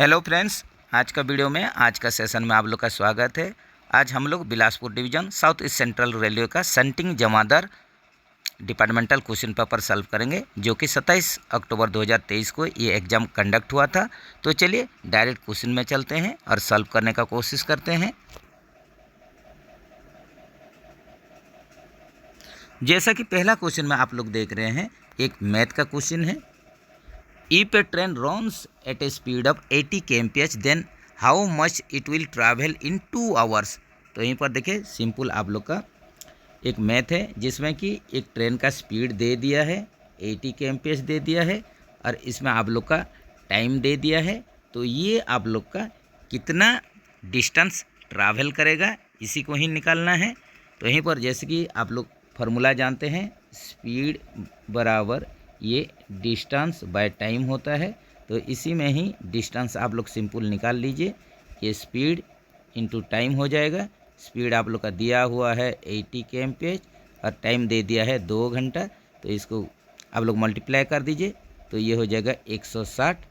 Hello friends, आज का video में आज का सेशन में आप लोग का स्वागत है। आज हम लोग Bilaspur division south east central railway का संटिंग जमादार डिपार्टमेंटल क्वेश्चन पेपर सॉल्व करेंगे, जो कि 27 अक्टूबर 2023 को ये एग्ज़ाम कंडक्ट हुआ था। तो चलिए डायरेक्ट क्वेश्चन में चलते हैं और सॉल्व करने का कोशिश करते हैं। जैसा कि पहला क्वेश्चन में आप लोग देख रहे हैं, एक मैथ का क्वेश्चन है। If a train runs at a speed of 80 kmph, then how much it will travel in 2 hours? तो यहीं पर देखिए सिंपल आप लोग का एक मैथ है, जिसमें कि एक ट्रेन का स्पीड दे दिया है, 80 kmph दे दिया है और इसमें आप लोग का टाइम दे दिया है। तो ये आप लोग का कितना डिस्टेंस ट्रैवल करेगा, इसी को ही निकालना है। तो यहीं पर जैसे कि आप लोग फार्मूला जानते हैं, स्पीड बराबर ये डिस्टेंस बाय टाइम होता है। तो इसी में ही डिस्टेंस आप लोग सिंपल निकाल लीजिए। ये स्पीड इनटू टाइम हो जाएगा। स्पीड आप लोग का दिया हुआ है 80 kmph और टाइम दे दिया है 2 घंटा। तो इसको आप लोग मल्टीप्लाई कर दीजिए, तो ये हो जाएगा 160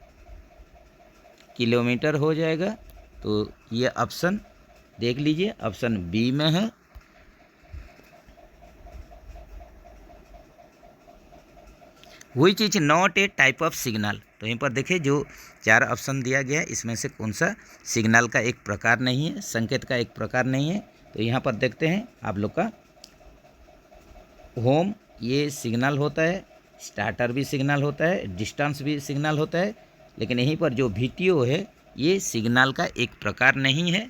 किलोमीटर हो जाएगा। तो ये ऑप्शन देख लीजिए, ऑप्शन बी में है। Which is not a type of signal. तो यहीं पर देखिए जो 4 ऑप्शन दिया गया है, इसमें से कौन सा सिग्नल का एक प्रकार नहीं है, संकेत का एक प्रकार नहीं है। तो यहाँ पर देखते हैं आप लोग का होम ये सिग्नल होता है, स्टार्टर भी सिग्नल होता है, डिस्टेंस भी सिग्नल होता है, लेकिन यहीं पर जो वीटीओ है ये सिग्नल का एक प्रकार नहीं है।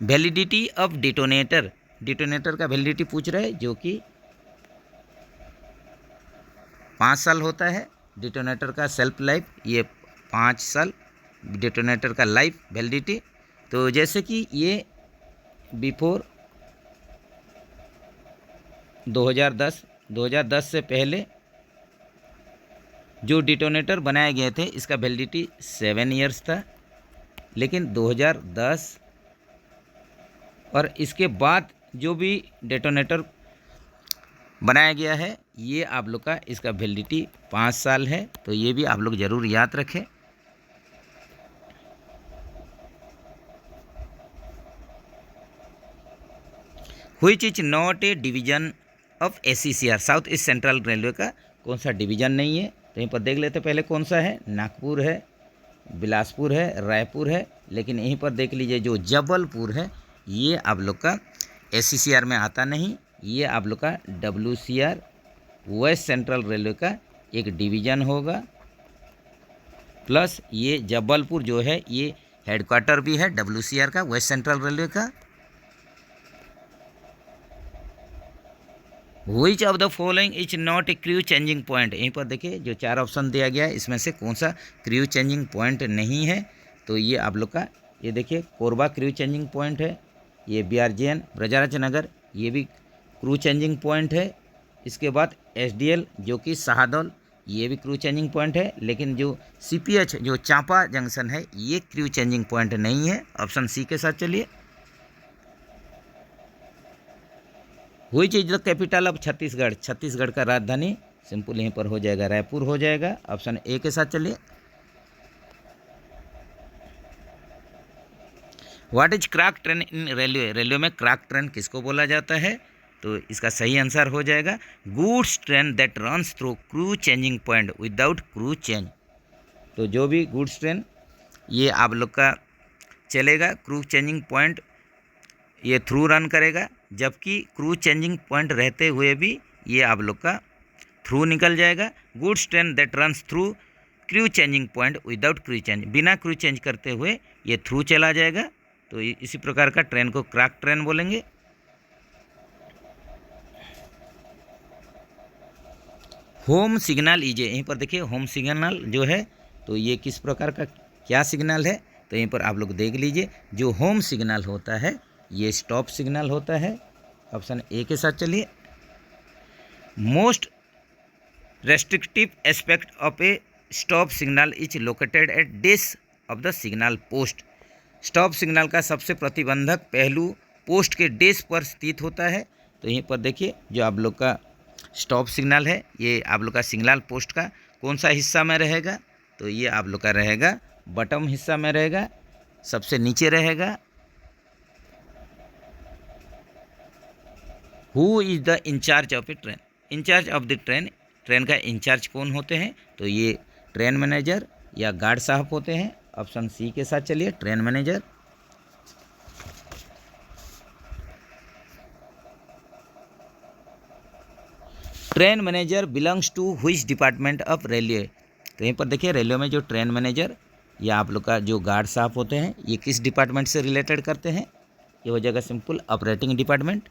वैलिडिटी ऑफ डिटोनेटर, डिटोनेटर का वैलिडिटी पूछ रहा है, जो कि 5 साल होता है। डिटोनेटर का सेल्फ लाइफ ये 5 साल डिटोनेटर का लाइफ वैलिडिटी। तो जैसे कि ये बिफोर 2010 से पहले जो डिटोनेटर बनाए गए थे, इसका वैलिडिटी 7 ईयर्स था। लेकिन 2010 और इसके बाद जो भी डेटोनेटर बनाया गया है, ये आप लोग का इसका वैलिडिटी 5 साल है। तो ये भी आप लोग ज़रूर याद रखें। Which is not A division of SECR, south east central railway का कौन सा डिवीजन नहीं है। तो यहीं पर देख लेते पहले कौन सा है। नागपुर है, बिलासपुर है, रायपुर है, लेकिन यहीं पर देख लीजिए जो जबलपुर है ये आप लोग का SECR में आता नहीं। ये आप लोग का WCR वेस्ट सेंट्रल रेलवे का एक डिवीज़न होगा। प्लस ये जबलपुर जो है ये हेडक्वार्टर भी है WCR का, वेस्ट सेंट्रल रेलवे का। Which of the following is not a crew changing point. यहीं पर देखिए जो 4 ऑप्शन दिया गया है, इसमें से कौन सा क्रू चेंजिंग पॉइंट नहीं है। तो ये आप लोग का ये देखिए कोरबा क्रू चेंजिंग पॉइंट है। ये BRJN ब्रजराज नगर ये भी क्रू चेंजिंग पॉइंट है। इसके बाद SDL जो कि शाहदौल ये भी क्रू चेंजिंग पॉइंट है। लेकिन जो CPH जो चांपा जंक्शन है ये क्रू चेंजिंग पॉइंट नहीं है। ऑप्शन सी के साथ चलिए। Which is the capital of Chhattisgarh, Chhattisgarh का राजधानी सिंपल यहीं पर हो जाएगा रायपुर हो जाएगा। ऑप्शन ए के साथ चलिए। What is crack train in railway, railway में क्रैक ट्रेन किसको बोला जाता है। तो इसका सही आंसर हो जाएगा goods train that runs through crew changing point without crew change. तो जो भी गुड्स ट्रेन ये आप लोग का चलेगा क्रू चेंजिंग पॉइंट ये थ्रू रन करेगा, जबकि क्रू चेंजिंग पॉइंट रहते हुए भी ये आप लोग का थ्रू निकल जाएगा। Goods train that runs through crew changing point without crew change, बिना क्रू चेंज करते हुए ये थ्रू चला जाएगा। तो इसी प्रकार का ट्रेन को क्रैक ट्रेन बोलेंगे। होम सिग्नल इज, यहीं पर देखिए होम सिग्नल जो है तो ये किस प्रकार का क्या सिग्नल है। तो यहीं पर आप लोग देख लीजिए जो होम सिग्नल होता है ये स्टॉप सिग्नल होता है। ऑप्शन ए के साथ चलिए। Most restrictive aspect of A stop signal is located at days of the signal post. Stop signal का सबसे प्रतिबंधक पहलू पोस्ट के डेस पर स्थित होता है। तो यहीं पर देखिए जो आप लोग का स्टॉप सिग्नल है, ये आप लोग का सिग्नल पोस्ट का कौन सा हिस्सा में रहेगा, तो ये आप लोग का रहेगा बॉटम हिस्सा में रहेगा, सबसे नीचे रहेगा। Who is the incharge of a train, incharge of the train, train का इंचार्ज कौन होते हैं, तो ये ट्रेन मैनेजर या गार्ड साहब होते हैं। ऑप्शन सी के साथ चलिए, train manager. Train manager belongs to which department of railway, तो यहीं पर देखिए रेलवे में जो ट्रेन मैनेजर या आप लोग का जो गार्ड साहब होते हैं ये किस डिपार्टमेंट से रिलेटेड करते हैं, ये हो जाएगा simple operating department.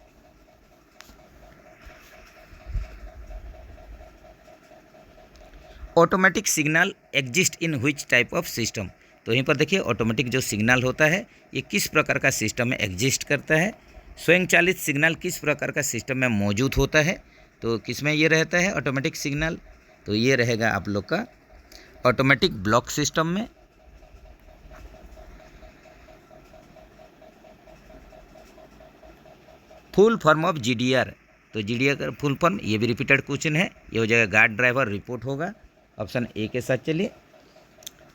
Automatic signal exist in which type of system, तो यहीं पर देखिए ऑटोमेटिक जो सिग्नल होता है ये किस प्रकार का सिस्टम में एग्जिस्ट करता है। स्वयंचालित सिग्नल किस प्रकार का सिस्टम में मौजूद होता है, तो किस में ये रहता है ऑटोमेटिक सिग्नल, तो ये रहेगा आप लोग का ऑटोमेटिक ब्लॉक सिस्टम में। फुल फॉर्म ऑफ जीडीआर, तो जीडीआर का फुल फॉर्म ये भी रिपीटेड क्वेश्चन है, ये हो जाएगा गार्ड ड्राइवर रिपोर्ट होगा। ऑप्शन ए के साथ चलिए।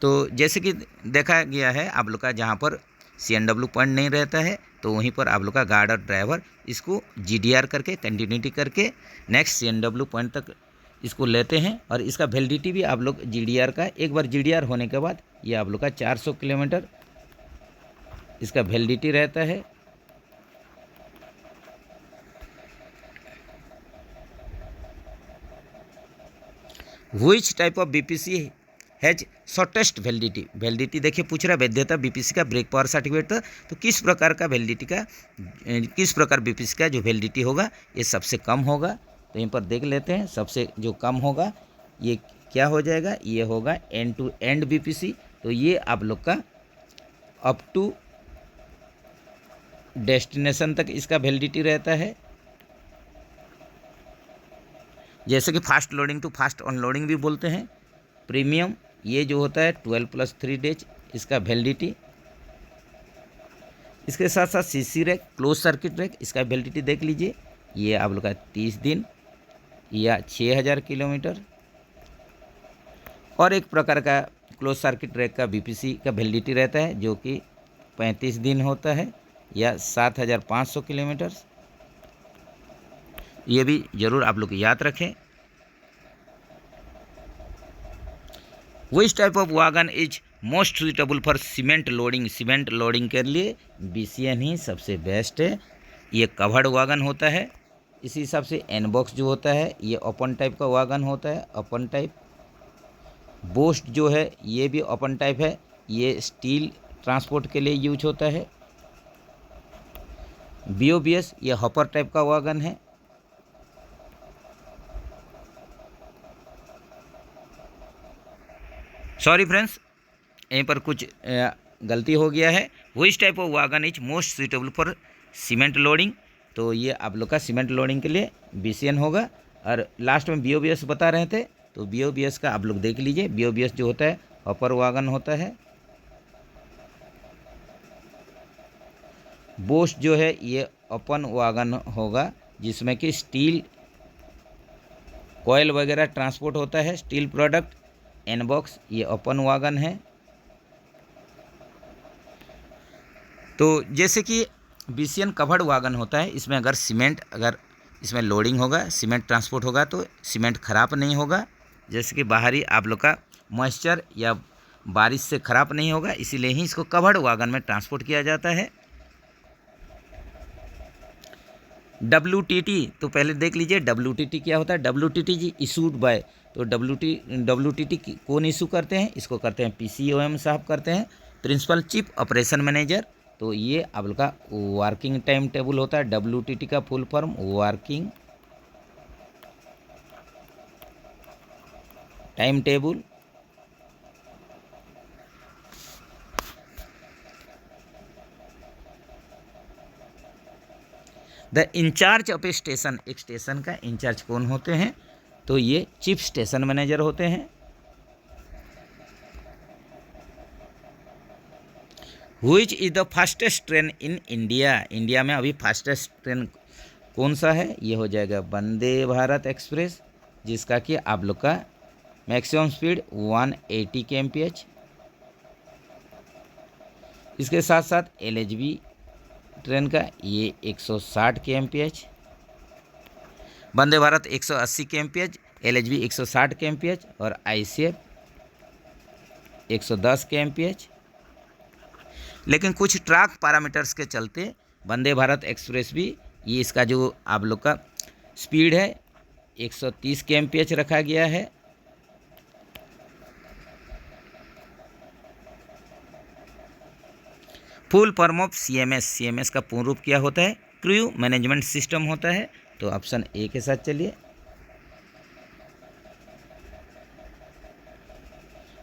तो जैसे कि देखा गया है आप लोग का जहाँ पर CNW पॉइंट नहीं रहता है तो वहीं पर आप लोग का गार्ड और ड्राइवर इसको GDR करके कंटिन्यूटी करके नेक्स्ट CNW पॉइंट तक इसको लेते हैं, और इसका वैलिडिटी भी आप लोग GDR का एक बार GDR होने के बाद ये आप लोग का 400 किलोमीटर इसका वैलिडिटी रहता है। Which type of BPC has shortest validity, validity देखिए पूछ रहा है वैधता BPC का ब्रेक पावर सर्टिफिकेट, तो किस प्रकार का वैलिडिटी का किस प्रकार BPC का जो वैलिडिटी होगा ये सबसे कम होगा, तो यहीं पर देख लेते हैं। सबसे जो कम होगा ये क्या हो जाएगा, ये होगा एंड टू एंड BPC, तो ये आप लोग का अप टू डेस्टिनेशन तक इसका वैलिडिटी रहता है। जैसे कि fast loading to fast unloading भी बोलते हैं। प्रीमियम ये जो होता है 12 + 3 डेज इसका वैलिडिटी। इसके साथ साथ CC rack close circuit rack इसका वैलिडिटी देख लीजिए, ये आप लोग का 30 दिन या 6000 किलोमीटर। और एक प्रकार का क्लोज सर्किट रैक का BPC का वैलिडिटी रहता है जो कि 35 दिन होता है या 7500 किलोमीटर। ये भी ज़रूर आप लोग याद रखें। Which type of wagon is most suitable for cement loading, cement loading के लिए BCN ही सबसे बेस्ट है। ये कवर्ड वागन होता है, इसी हिसाब से N-बॉक्स जो होता है ये ओपन टाइप का वागन होता है, ओपन टाइप। बोस्ट जो है ये भी ओपन टाइप है, ये स्टील ट्रांसपोर्ट के लिए यूज होता है। BOBS ये हॉपर टाइप का वागन है। सॉरी फ्रेंड्स, यहीं पर कुछ गलती हो गया है। Which type of wagon is most suitable for cement loading, तो ये आप लोग का सीमेंट लोडिंग के लिए BCN होगा। और लास्ट में BOBS बता रहे थे, तो BOBS का आप लोग देख लीजिए। BOBS जो होता है हॉपर वागन होता है। बोस्ट जो है ये ओपन वागन होगा जिसमें कि स्टील कॉयल वगैरह ट्रांसपोर्ट होता है, स्टील प्रोडक्ट। N-बॉक्स ये ओपन वागन है। तो जैसे कि BCN कवर्ड वागन होता है, इसमें अगर सीमेंट अगर इसमें लोडिंग होगा, सीमेंट ट्रांसपोर्ट होगा तो सीमेंट ख़राब नहीं होगा। जैसे कि बाहरी आप लोग का मॉइस्चर या बारिश से ख़राब नहीं होगा, इसीलिए ही इसको कवर्ड वागन में ट्रांसपोर्ट किया जाता है। WTT, तो पहले देख लीजिए WTT क्या होता है। WTT जी इशूड बाय, तो WTT कौन इशू करते हैं, इसको करते हैं PCOM साहब करते हैं, प्रिंसिपल चीफ ऑपरेशन मैनेजर। तो ये आप लोग का वर्किंग टाइम टेबल होता है। WTT का full form working time table. The incharge of a station, एक स्टेशन का इंचार्ज कौन होते हैं, तो ये चीफ स्टेशन मैनेजर होते हैं। Which is the fastest train in India, India में अभी फास्टेस्ट ट्रेन कौन सा है? ये हो जाएगा वंदे भारत एक्सप्रेस, जिसका कि आप लोग का मैक्सिमम स्पीड 180 kmph। इसके साथ साथ LHB ट्रेन का ये 160 kmph, Vande Bharat 180 kmph, LHB 160 kmph और ICF 110 kmph। लेकिन कुछ ट्रैक पैरामीटर्स के चलते वंदे भारत एक्सप्रेस भी ये इसका जो आप लोग का स्पीड है 130 kmph रखा गया है। फुल फॉर्म ऑफ CMS का पूर्ण रूप क्या होता है? क्रू मैनेजमेंट सिस्टम होता है। तो ऑप्शन ए के साथ चलिए।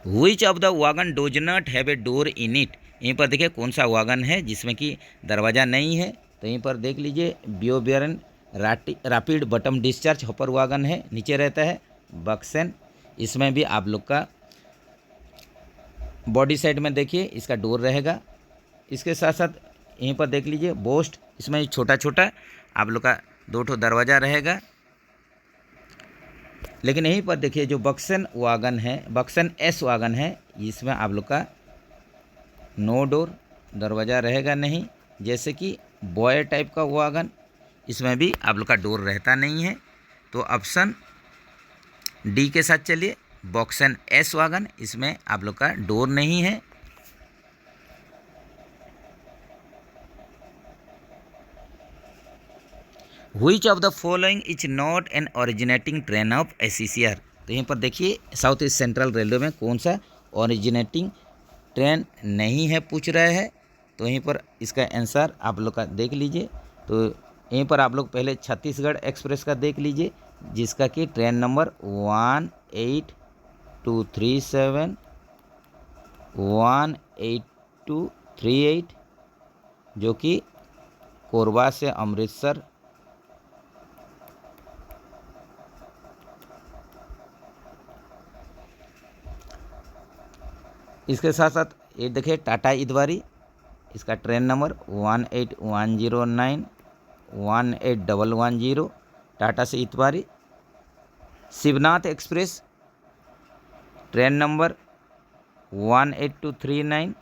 Which of the wagon dose not have a door in it? यहीं पर देखिए कौन सा वैगन है जिसमें कि दरवाज़ा नहीं है। तो यहीं पर देख लीजिए बियोबेरन rapid button discharge hopper wagon है, नीचे रहता है। बक्सेन, इसमें भी आप लोग का बॉडी साइड में देखिए इसका डोर रहेगा। इसके साथ साथ यहीं पर देख लीजिए बोस्ट, इसमें छोटा छोटा आप लोग का 2 ठो दरवाज़ा रहेगा। लेकिन यहीं पर देखिए जो बक्सन वैगन है, बक्सन S वैगन है, इसमें आप लोग का नो डोर, दरवाज़ा रहेगा नहीं। जैसे कि बॉय टाइप का वैगन, इसमें भी आप लोग का डोर रहता नहीं है। तो ऑप्शन डी के साथ चलिए, बक्सन S वैगन, इसमें आप लोग का डोर नहीं है। Which of the following is not an originating train of SCCR? तो यहाँ पर देखिए साउथ ईस्ट सेंट्रल रेलवे में कौन सा ओरिजिनेटिंग ट्रेन नहीं है पूछ रहा है। तो यहीं पर इसका आंसर आप लोग का देख लीजिए। तो यहीं पर आप लोग पहले छत्तीसगढ़ एक्सप्रेस का देख लीजिए, जिसका कि ट्रेन नंबर 18237, 18238, जो कि कोरबा से अमृतसर इसके साथ साथ ये देखिए टाटा इतवारी, इसका ट्रेन नंबर 18109, 18110, टाटा से Itwari. Shivnath express train number 18239,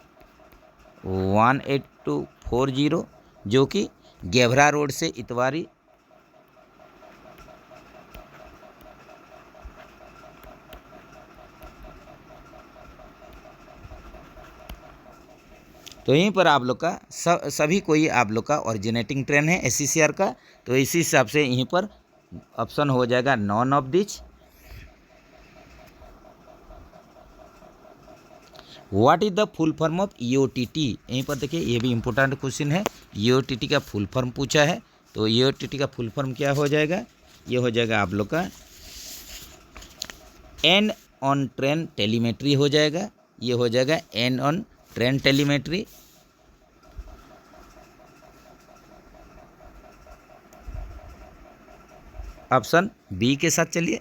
18240, जो कि गेवरा रोड से इतवारी। तो यहीं पर आप लोग का सभी कोई आप लोग का ओरिजिनेटिंग ट्रेन है SCCR का। तो इसी हिसाब से यहीं पर ऑप्शन हो जाएगा none of this. What is the full form of EOTT? यहीं पर देखिए ये भी इम्पोर्टेंट क्वेश्चन है। EOTT का फुल फॉर्म पूछा है। तो EOTT का फुल फॉर्म क्या हो जाएगा? ये हो जाएगा आप लोग का एंड ऑन ट्रेन टेलीमेट्री हो जाएगा। ये हो जाएगा and on train telemetry. Option B के साथ चलिए।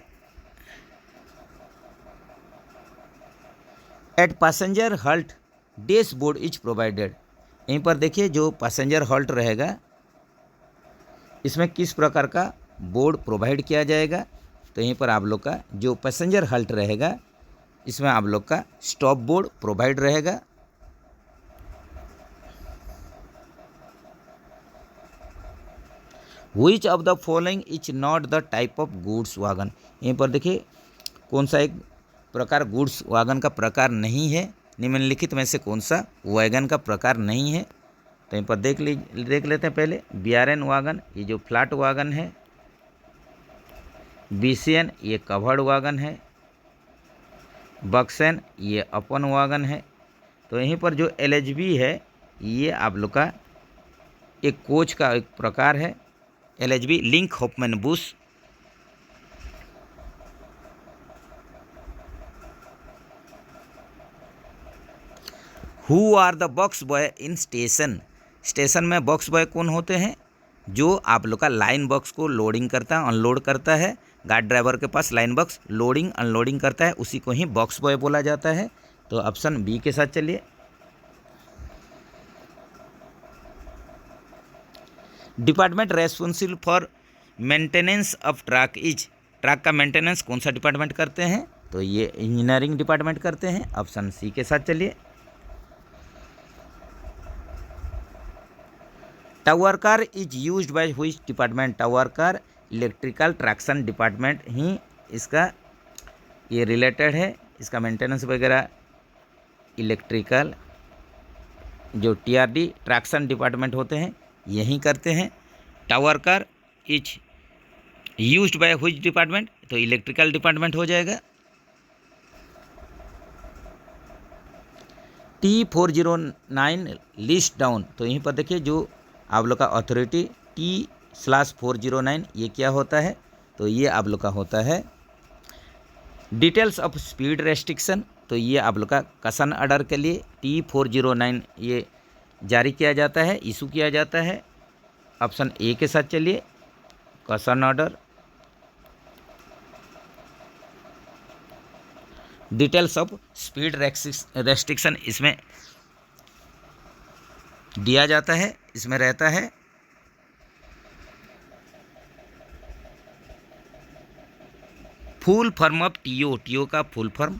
At passenger halt dashboard is provided. यहीं पर देखिए जो पैसेंजर हॉल्ट रहेगा इसमें किस प्रकार का बोर्ड प्रोवाइड किया जाएगा। तो यहीं पर आप लोग का जो पैसेंजर हॉल्ट रहेगा इसमें आप लोग का स्टॉप बोर्ड प्रोवाइड रहेगा। Which of the following is not the type of goods wagon? यहीं पर देखिए कौन सा एक प्रकार गुड्स वैगन का प्रकार नहीं है। निम्नलिखित में से कौन सा वैगन का प्रकार नहीं है? तो यहीं पर देख लेते हैं पहले। BRN वैगन, ये जो फ्लैट वैगन है। BCN, ये कवर्ड वैगन है। बक्सन, ये ओपन वैगन है। तो यहीं पर जो LHB है ये आप लोग का एक कोच का एक प्रकार है। LHB Linke Hofmann Busch. Who are the box boy in station? Station में बॉक्स बॉय कौन होते हैं? जो आप लोग का लाइन बॉक्स को लोडिंग करता है, अनलोड करता है। गार्ड ड्राइवर के पास लाइन बॉक्स लोडिंग अनलोडिंग करता है, उसी को ही बॉक्स बॉय बोला जाता है। तो ऑप्शन बी के साथ चलिए। Department responsible for maintenance of track is, track का मेंटेनेंस कौन सा डिपार्टमेंट करते हैं, तो ये इंजीनियरिंग डिपार्टमेंट करते हैं। ऑप्शन सी के साथ चलिए। Tower car is used by which department, tower car electrical traction department ही इसका ये रिलेटेड है, इसका मेंटेनेंस वगैरह इलेक्ट्रिकल जो टीआरडी ट्रैक्शन डिपार्टमेंट होते हैं यही करते हैं। Tower car is used by which department, तो इलेक्ट्रिकल डिपार्टमेंट हो जाएगा। T409 लिस्ट डाउन, तो यहीं पर देखिए जो आप लोग का अथॉरिटी T/409 ये क्या होता है, तो ये आप लोग का होता है डिटेल्स ऑफ स्पीड रेस्ट्रिक्शन, तो ये आप लोग का कसन ऑर्डर के लिए T409 ये जारी किया जाता है, इशू किया जाता है। ऑप्शन ए के साथ चलिए, caution order. Details of speed restriction इसमें दिया जाता है, इसमें रहता है। Full form of TO, TO का फुल फॉर्म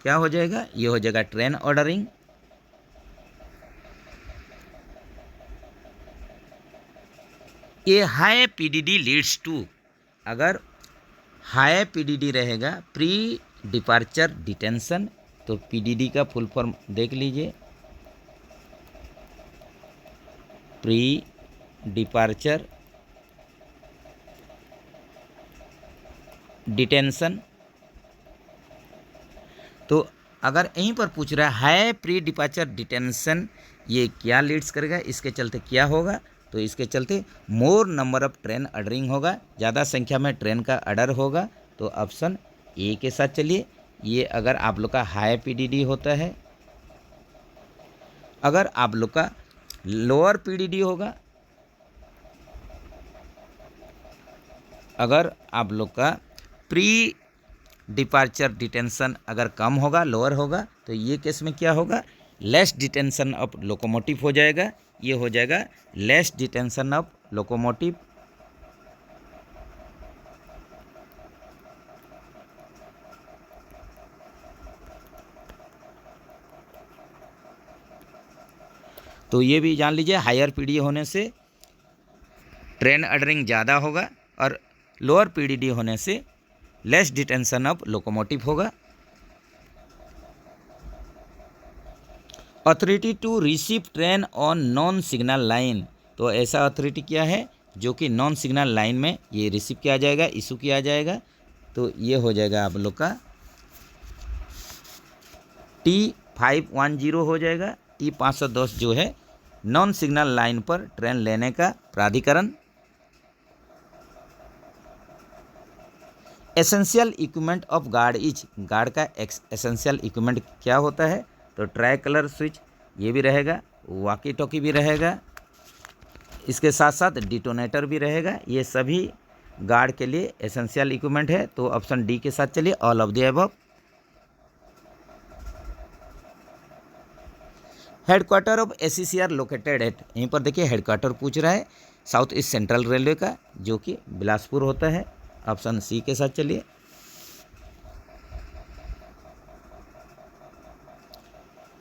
क्या हो जाएगा, ये हो जाएगा ट्रेन ऑर्डरिंग। ये हाई पीडीडी लीड्स टू, अगर हाई पीडीडी रहेगा प्री डिपार्चर डिटेंशन, तो पीडीडी का फुल फॉर्म देख लीजिए, प्री डिपार्चर डिटेंशन। तो अगर यहीं पर पूछ रहा है हाई प्री डिपार्चर डिटेंशन ये क्या लीड्स करेगा, इसके चलते क्या होगा, तो इसके चलते मोर नंबर ऑफ ट्रेन ऑर्डरिंग होगा, ज़्यादा संख्या में ट्रेन का ऑर्डर होगा, तो ऑप्शन ए के साथ चलिए। ये अगर आप लोग का हाई पीडीडी होता है, अगर आप लोग का लोअर पीडीडी होगा, अगर आप लोग का प्री डिपार्चर डिटेंशन अगर कम होगा, लोअर होगा, तो ये केस में क्या होगा, लेस डिटेंशन ऑफ लोकोमोटिव हो जाएगा, ये हो जाएगा लेस डिटेंशन ऑफ लोकोमोटिव। तो ये भी जान लीजिए, हायर पीडी होने से ट्रेन ऑर्डरिंग ज़्यादा होगा और लोअर पीडीडी होने से लेस डिटेंशन ऑफ लोकोमोटिव होगा। Authority to receive train on non signal line, तो ऐसा अथॉरिटी क्या है जो कि नॉन सिग्नल लाइन में ये रिसीव किया जाएगा, इशू किया जाएगा, तो ये हो जाएगा आप लोग का T510 हो जाएगा। T510 जो है नॉन सिग्नल लाइन पर ट्रेन लेने का प्राधिकरण। Essential equipment of guard is, guard का एसेंशियल इक्विपमेंट क्या होता है, तो ट्राई कलर स्विच ये भी रहेगा, वॉकी टॉकी भी रहेगा, इसके साथ साथ डिटोनेटर भी रहेगा, ये सभी गार्ड के लिए एसेंशियल इक्विपमेंट है। तो ऑप्शन डी के साथ चलिए, all of the above. Headquarter of ACCR located at, यहीं पर देखिए हेडक्वार्टर पूछ रहा है साउथ ईस्ट सेंट्रल रेलवे का, जो कि बिलासपुर होता है। ऑप्शन सी के साथ चलिए।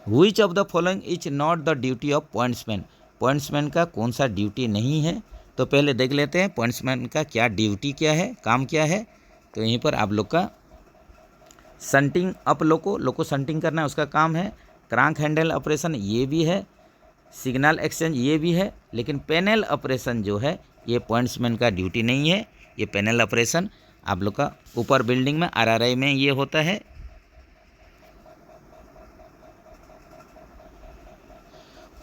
Which of the following is not the duty of pointsman, pointsman का कौन सा ड्यूटी नहीं है, तो पहले देख लेते हैं पॉइंट्समैन का क्या ड्यूटी क्या है, काम क्या है। तो यहीं पर आप लोग का संटिंग अप लोको संटिंग करना है, उसका काम है। क्रैंक हैंडल ऑपरेशन ये भी है, सिग्नल एक्सचेंज ये भी है, लेकिन पैनल ऑपरेशन जो है ये पॉइंट्समैन का ड्यूटी नहीं है। ये पैनल ऑपरेशन आप लोग का ऊपर बिल्डिंग में आरआरआई में ये होता है।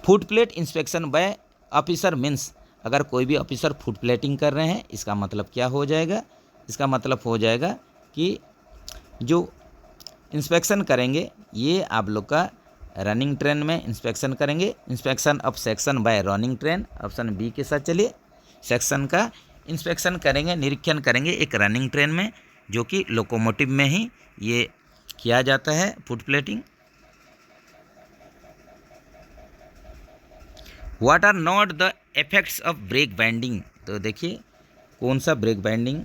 Foot plate inspection by officer means, अगर कोई भी ऑफिसर फुट प्लेटिंग कर रहे हैं, इसका मतलब क्या हो जाएगा, इसका मतलब हो जाएगा कि जो इंस्पेक्शन करेंगे ये आप लोग का रनिंग ट्रेन में इंस्पेक्शन करेंगे। Inspection of section by running train, option B के साथ चलिए। सेक्शन का इंस्पेक्शन करेंगे, निरीक्षण करेंगे एक रनिंग ट्रेन में, जो कि लोकोमोटिव में ही ये किया जाता है foot plating. What are not the effects of brake banding, तो देखिए कौन सा ब्रेक बाइंडिंग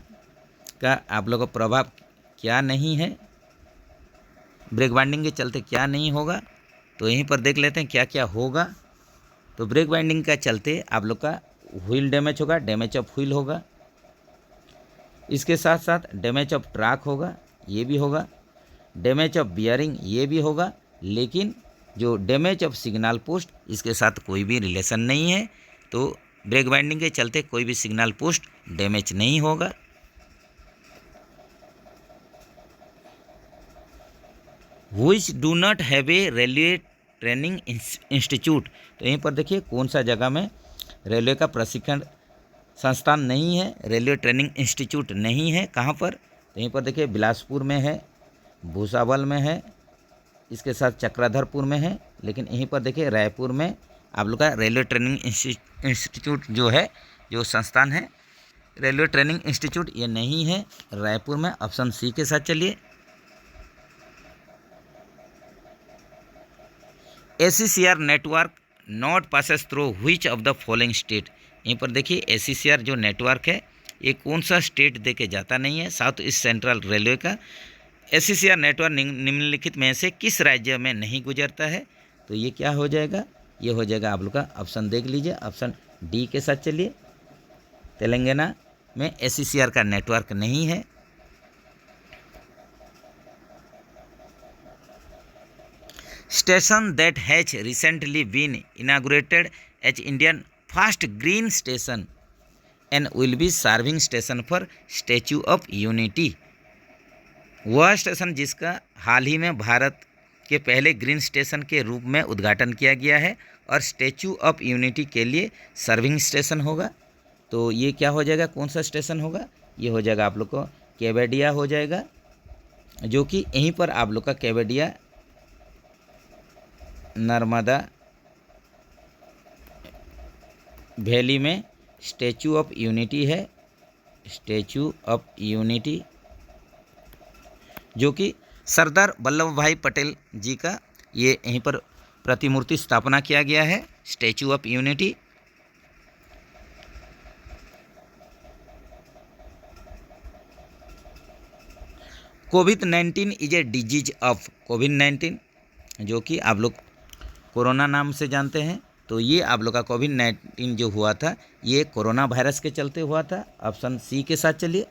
का आप लोगों का प्रभाव क्या नहीं है, ब्रेक बाइंडिंग के चलते क्या नहीं होगा, तो यहीं पर देख लेते हैं क्या क्या होगा। तो ब्रेक बाइंडिंग का चलते आप लोग का व्हील डैमेज होगा, डैमेज ऑफ व्हील होगा, इसके साथ साथ डैमेज ऑफ ट्रैक होगा, ये भी होगा, डैमेज ऑफ बियरिंग ये भी होगा, लेकिन जो डैमेज ऑफ सिग्नल पोस्ट इसके साथ कोई भी रिलेशन नहीं है। तो ब्रेक बाइंडिंग के चलते कोई भी सिग्नल पोस्ट डैमेज नहीं होगा। Which do not have a railway training institute, तो यहीं पर देखिए कौन सा जगह में रेलवे का प्रशिक्षण संस्थान नहीं है, रेलवे ट्रेनिंग इंस्टीट्यूट नहीं है। कहाँ पर, तो यहीं पर देखिए बिलासपुर में है, भूसावल में है, इसके साथ चक्रधरपुर में है, लेकिन यहीं पर देखिए रायपुर में आप लोग का रेलवे ट्रेनिंग इंस्टीट्यूट जो है, जो संस्थान है रेलवे ट्रेनिंग इंस्टीट्यूट, ये नहीं है रायपुर में। ऑप्शन सी के साथ चलिए। ACCR network not passes through which of the following state, यहीं पर देखिए ACCR जो नेटवर्क है ये कौन सा स्टेट दे के जाता नहीं है, साउथ ईस्ट सेंट्रल रेलवे का ACCR नेटवर्क निम्नलिखित में से किस राज्य में नहीं गुजरता है, तो ये क्या हो जाएगा, ये हो जाएगा आप लोग का ऑप्शन देख लीजिए, ऑप्शन डी के साथ चलिए। तेलंगाना में ACCR का नेटवर्क नहीं है। Station that has recently been inaugurated as Indian first green station and will be serving station for Statue of Unity, वह स्टेशन जिसका हाल ही में भारत के पहले ग्रीन स्टेशन के रूप में उद्घाटन किया गया है और स्टैचू ऑफ यूनिटी के लिए सर्विंग स्टेशन होगा। तो ये क्या हो जाएगा, कौन सा स्टेशन होगा, ये हो जाएगा आप लोग को केवडिया हो जाएगा, जो कि यहीं पर आप लोग का केवडिया नर्मदा वैली में स्टैचू ऑफ यूनिटी है, स्टैचू ऑफ यूनिटी जो कि सरदार वल्लभ भाई पटेल जी का ये यहीं पर प्रतिमूर्ति स्थापना किया गया है, statue of unity. Covid is a disease of, कोविड-19 जो कि आप लोग कोरोना नाम से जानते हैं, तो ये आप लोग का कोविड-19 जो हुआ था ये कोरोना वायरस के चलते हुआ था। ऑप्शन सी के साथ चलिए।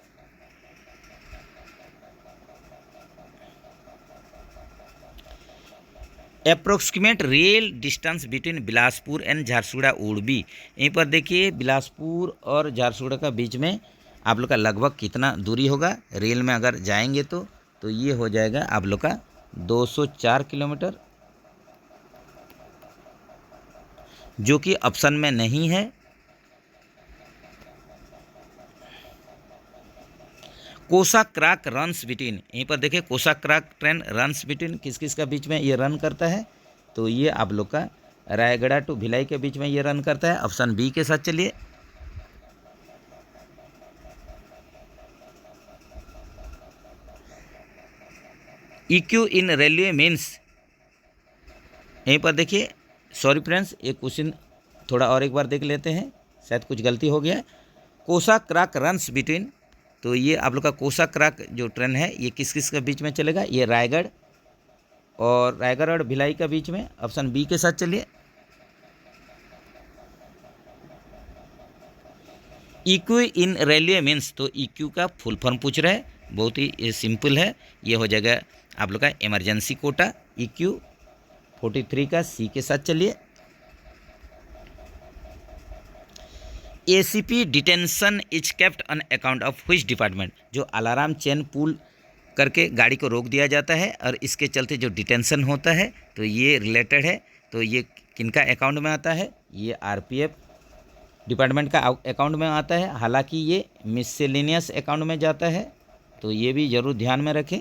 Approximate real distance between Bilaspur and Jharsuguda would be, यहीं पर देखिए बिलासपुर और झारसुगुड़ा का बीच में आप लोग का लगभग कितना दूरी होगा, रेल में अगर जाएंगे तो ये हो जाएगा आप लोग का 204 किलोमीटर, जो कि ऑप्शन में नहीं है। कोसाक्राक रन्स बिटवीन, यहीं पर देखिए कोसाक्राक ट्रेन रन्स बिटवीन किस किस का बीच में ये रन करता है, तो ये आप लोग का रायगढ़ टू भिलाई के बीच में ये रन करता है। ऑप्शन बी के साथ चलिए। EQ इन रेलवे मीन्स, यहीं पर देखिए सॉरी फ्रेंड्स ये क्वेश्चन थोड़ा और एक बार देख लेते हैं, शायद कुछ गलती हो गया। कोसाक्राक रन्स बिटवीन, तो ये आप लोग का कोसाक्राक जो ट्रेन है ये किस किस के बीच में चलेगा, ये रायगढ़ और भिलाई के बीच में। ऑप्शन बी के साथ चलिए। EQ इन रेलवे मीन्स, तो EQ का फुल फॉर्म पूछ रहा है, बहुत ही सिंपल है, ये हो जाएगा आप लोग का इमरजेंसी कोटा। EQ 43 का सी के साथ चलिए। ACP detention is kept on account of which department, जो अलार्म चेन पुल करके गाड़ी को रोक दिया जाता है और इसके चलते जो डिटेंशन होता है तो ये रिलेटेड है, तो ये किनका अकाउंट में आता है, ये RPF डिपार्टमेंट का अकाउंट में आता है, हालांकि ये मिससेलेनियस अकाउंट में जाता है, तो ये भी ज़रूर ध्यान में रखें।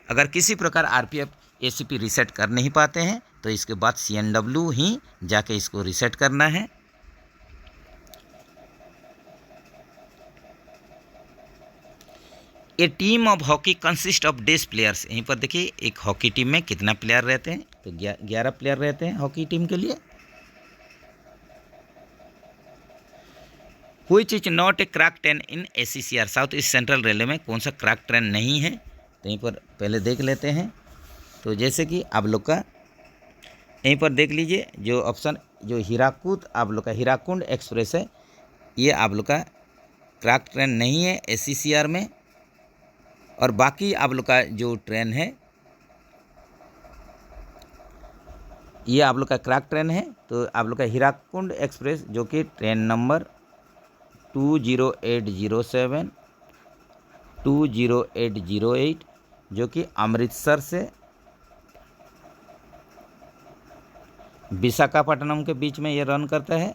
अगर किसी प्रकार RPF ACP रीसेट कर नहीं पाते हैं तो इसके बाद CNW ही जाके इसको रीसेट करना है। A team of hockey consist of these players, यहीं पर देखिए एक हॉकी टीम में कितना प्लेयर रहते हैं, तो 11 प्लेयर रहते हैं हॉकी टीम के लिए। Which is not a crack train in ACCR, south east central railway में कौन सा क्रैक ट्रेन नहीं है, तो यहीं पर पहले देख लेते हैं। तो जैसे कि आप लोग का यहीं पर देख लीजिए, जो ऑप्शन जो हीराकुद आप लोग का हीराकुंड एक्सप्रेस है, ये आप लोग का क्रैक ट्रेन नहीं है ACCR में। और बाकी आप लोग का जो ट्रेन है ये आप लोग का क्रैक ट्रेन है। तो आप लोग का हीराकुंड एक्सप्रेस जो कि ट्रेन नंबर 20807 20808 जो कि अमृतसर से विशाखापट्टनम के बीच में ये रन करता है।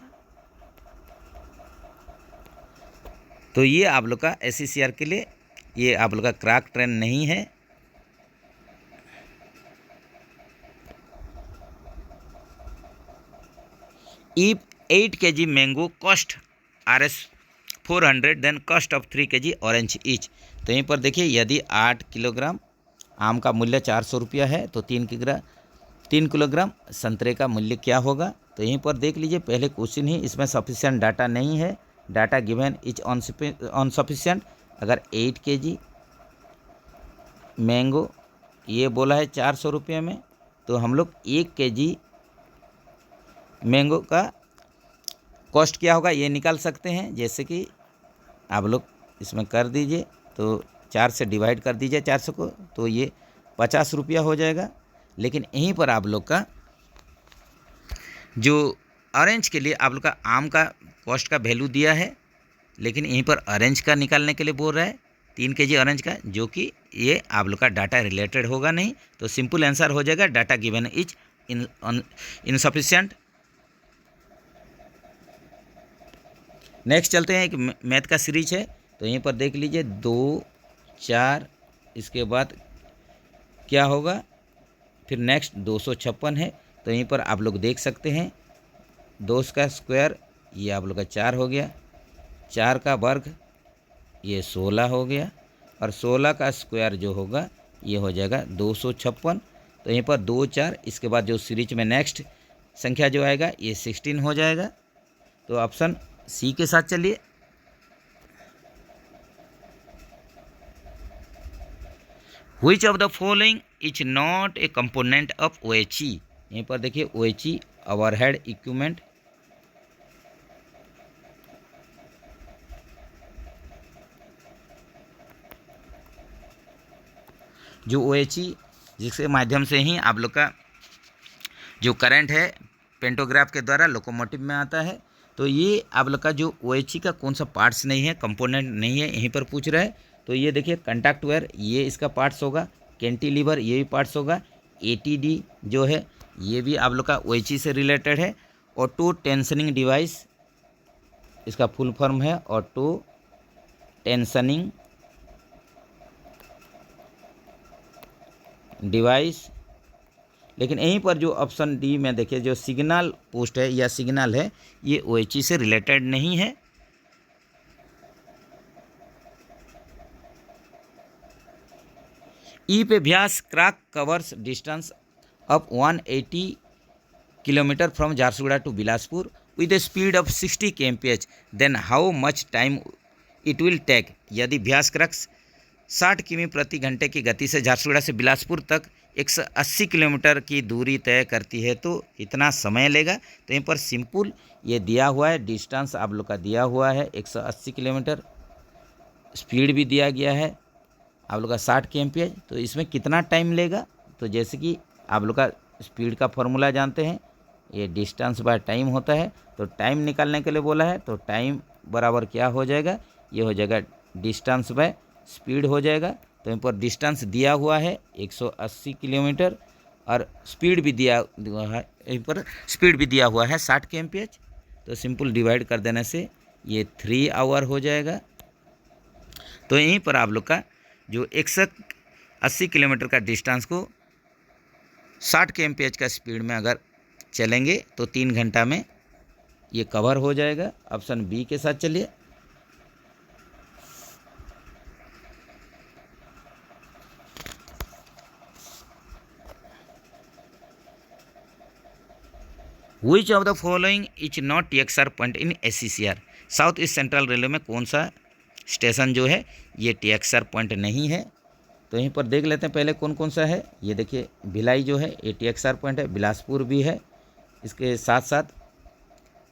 तो ये आप लोग का ACCR के लिए ये आप लोग का क्रैक ट्रेन नहीं है। If 8 kg mango cost Rs 400 then cost of 3 kg orange each. तो यहीं पर देखिए, यदि 8 किलोग्राम आम का मूल्य 400 रुपया है तो 3 किलोग्राम संतरे का मूल्य क्या होगा। तो यहीं पर देख लीजिए, पहले क्वेश्चन ही इसमें सफिशिएंट डाटा नहीं है, डाटा गिवन इज अनसफिशिएंट। अगर 8 kg मैंगो ये बोला है 400 रुपये में, तो हम लोग 1 kg मैंगो का कॉस्ट क्या होगा ये निकाल सकते हैं। जैसे कि आप लोग इसमें कर दीजिए, तो 4 से डिवाइड कर दीजिए 400 को, तो ये 50 रुपया हो जाएगा। लेकिन यहीं पर आप लोग का जो ऑरेंज के लिए आप लोग का आम का कॉस्ट का वैल्यू दिया है, लेकिन यहीं पर ऑरेंज का निकालने के लिए बोल रहा है 3 kg ऑरेंज का, जो कि ये आप लोग का डाटा रिलेटेड होगा नहीं। तो सिंपल आंसर हो जाएगा data given is insufficient. Next चलते हैं, एक मैथ का सीरीज है। तो यहीं पर देख लीजिए 2 4, इसके बाद क्या होगा, फिर नेक्स्ट 256 है। तो यहीं पर आप लोग देख सकते हैं 2 का स्क्वायर ये आप लोग का 4 हो गया, 4 का वर्ग ये 16 हो गया, और 16 का स्क्वायर जो होगा ये हो जाएगा 256। तो यहीं पर 2 4, इसके बाद जो सीरीज में नेक्स्ट संख्या जो आएगा ये 16 हो जाएगा। तो ऑप्शन सी के साथ चलिए। Which of the following is not a component of OHE? यहीं पर देखिए OHE ओवरहेड इक्विपमेंट, जो OHE जिसके माध्यम से ही आप लोग का जो करंट है पेंटोग्राफ के द्वारा लोकोमोटिव में आता है। तो ये आप लोग का जो OHE का कौन सा पार्ट्स नहीं है, कंपोनेंट नहीं है, यहीं पर पूछ रहा है। तो ये देखिए कंडक्ट वायर ये इसका पार्ट्स होगा, कैंटिलीवर ये भी पार्ट्स होगा, ATD जो है ये भी आप लोग का OHE से रिलेटेड है। ऑटो टेंशनिंग डिवाइस इसका फुल फॉर्म है ऑटो टेंशनिंग डिवाइस। लेकिन यहीं पर जो ऑप्शन डी में देखिए जो सिग्नल पोस्ट है या सिग्नल है ये OHE से रिलेटेड नहीं है। ई पे व्यास crack covers distance of 180 kilometre from Jharsuguda to Bilaspur with a speed of 60 kmph, then how much time it will take. यदि व्यास क्रैक 60 किमी प्रति घंटे की गति से झारसुगुड़ा से बिलासपुर तक 180 किलोमीटर की दूरी तय करती है तो कितना समय लेगा। तो यहीं पर सिंपल ये दिया हुआ है, डिस्टेंस आप लोग का दिया हुआ है 180 किलोमीटर, स्पीड भी दिया गया है आप लोग का 60 kmph। तो इसमें कितना टाइम लेगा, तो जैसे कि आप लोग का स्पीड का फॉर्मूला जानते हैं, ये डिस्टेंस बाय टाइम होता है। तो टाइम निकालने के लिए बोला है, तो टाइम बराबर क्या हो जाएगा, ये हो जाएगा डिस्टेंस बाय स्पीड हो जाएगा। तो यहाँ पर डिस्टेंस दिया हुआ है 180 किलोमीटर और स्पीड भी दिया हुआ है, यहीं पर स्पीड भी दिया हुआ है 60 kmph। तो सिंपल डिवाइड कर देने से ये 3 आवर हो जाएगा। तो यहीं पर आप लोग का जो 180 किलोमीटर का डिस्टेंस को 60 kmph का स्पीड में अगर चलेंगे तो 3 घंटा में ये कवर हो जाएगा। ऑप्शन बी के साथ चलिए। Which of the following is not TXR point in ACCR? South east central railway में कौन सा स्टेशन जो है ये TXR पॉइंट नहीं है। तो यहीं पर देख लेते हैं पहले कौन कौन सा है। ये देखिए भिलाई जो है ये TXR पॉइंट है, बिलासपुर भी है, इसके साथ साथ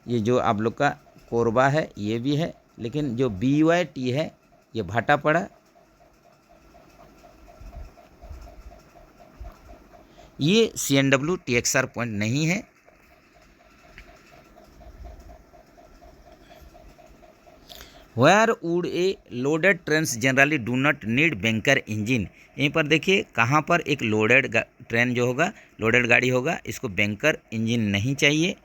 ये जो आप लोग का कोरबा है ये भी है, लेकिन जो BYT है ये भाटापड़ा, ये CNW TXR पॉइंट नहीं है। Where would a loaded trains generally do not need banker engine. यहीं पर देखिए कहाँ पर एक लोडेड ट्रेन जो होगा, लोडेड गाड़ी होगा, इसको बैंकर इंजन नहीं चाहिए।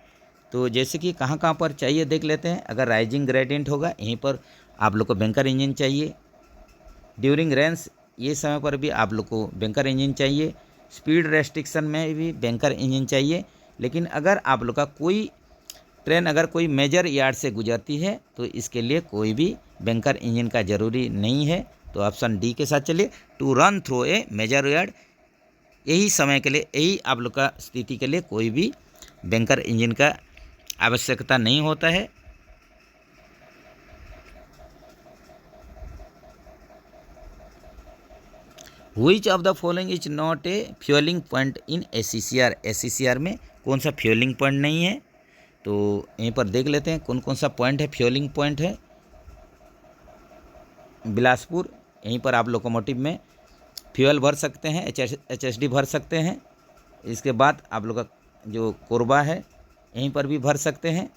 तो जैसे कि कहाँ कहाँ पर चाहिए देख लेते हैं। अगर राइजिंग ग्रेडियंट होगा यहीं पर आप लोग को बैंकर इंजन चाहिए। ड्यूरिंग रेंस ये समय पर भी आप लोग को बैंकर इंजन चाहिए। स्पीड रेस्ट्रिक्शन में भी बैंकर इंजन चाहिए। लेकिन अगर आप लोग का कोई ट्रेन अगर कोई मेजर यार्ड से गुजरती है तो इसके लिए कोई भी बैंकर इंजन का ज़रूरी नहीं है। तो ऑप्शन डी के साथ चलिए, to run through a major yard. यही समय के लिए, यही आप लोग का स्थिति के लिए कोई भी बैंकर इंजन का आवश्यकता नहीं होता है। Which of the following is not a fueling point in ACCR। ACCR में कौन सा फ्यूलिंग पॉइंट नहीं है। तो यहीं पर देख लेते हैं कौन कौन सा पॉइंट है, फ्यूलिंग पॉइंट है। बिलासपुर, यहीं पर आप लोकोमोटिव में फ्यूल भर सकते हैं, HSD भर सकते हैं। इसके बाद आप लोग का जो कोरबा है यहीं पर भी भर सकते हैं,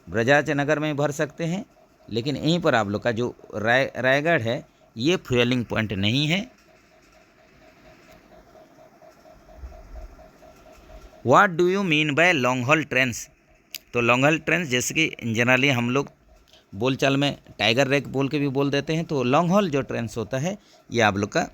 ब्रजाच नगर में भर सकते हैं। लेकिन यहीं पर आप लोग का जो रायगढ़ है ये फ्यूलिंग पॉइंट नहीं है। What do you mean by long haul trains. तो लॉन्ग हॉल ट्रेन्स जैसे कि जनरली हम लोग बोलचाल में टाइगर रैक बोल के भी बोल देते हैं। तो लॉन्ग हॉल जो ट्रेन्स होता है ये आप लोग का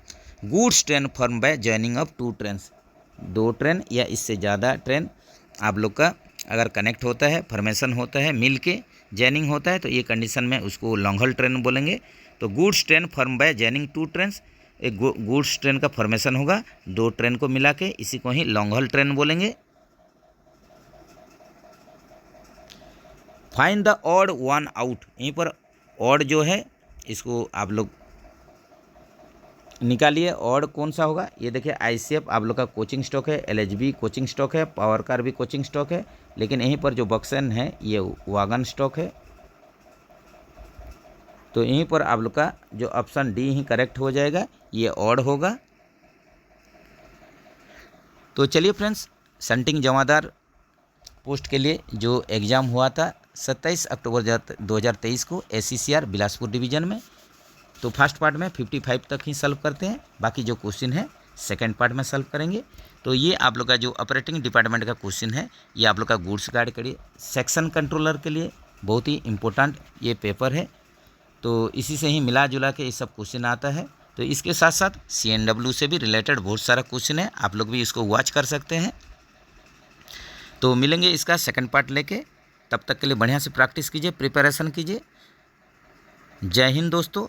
goods train form by joining of two trains. दो ट्रेन या इससे ज़्यादा ट्रेन आप लोग का अगर कनेक्ट होता है, फॉर्मेशन होता है, मिल के जॉइनिंग होता है, तो ये कंडीशन में उसको लॉन्ग हॉल ट्रेन बोलेंगे। तो goods train form by joining two trains, एक गुड्स ट्रेन का फॉर्मेशन होगा दो ट्रेन को मिला के, इसी को ही लॉन्ग हॉल ट्रेन बोलेंगे। Find the odd one out. यहीं पर ऑड जो है इसको आप लोग निकालिए, ऑड कौन सा होगा। ये देखिए ICF आप लोग का कोचिंग स्टॉक है, LHB कोचिंग स्टॉक है, पावर कार भी कोचिंग स्टॉक है। लेकिन यहीं पर जो बक्सन है ये वागन स्टॉक है। तो यहीं पर आप लोग का जो ऑप्शन डी ही करेक्ट हो जाएगा, ये ऑड होगा। तो चलिए फ्रेंड्स, शंटिंग जमादार पोस्ट के लिए जो एग्ज़ाम हुआ था 27 अक्टूबर 2023 को ACCR बिलासपुर डिवीज़न में, तो फर्स्ट पार्ट में 55 तक ही सॉल्व करते हैं, बाकी जो क्वेश्चन है सेकंड पार्ट में सॉल्व करेंगे। तो ये आप लोग का जो ऑपरेटिंग डिपार्टमेंट का क्वेश्चन है ये आप लोग का गुड्स गार्ड के लिए, सेक्शन कंट्रोलर के लिए बहुत ही इम्पोर्टेंट ये पेपर है। तो इसी से ही मिला जुला के ये सब क्वेश्चन आता है। तो इसके साथ साथ CNW से भी रिलेटेड बहुत सारा क्वेश्चन है, आप लोग भी इसको वॉच कर सकते हैं। तो मिलेंगे इसका सेकंड पार्ट लेके, तब तक के लिए बढ़िया से प्रैक्टिस कीजिए, प्रिपरेशन कीजिए। जय हिंद दोस्तों।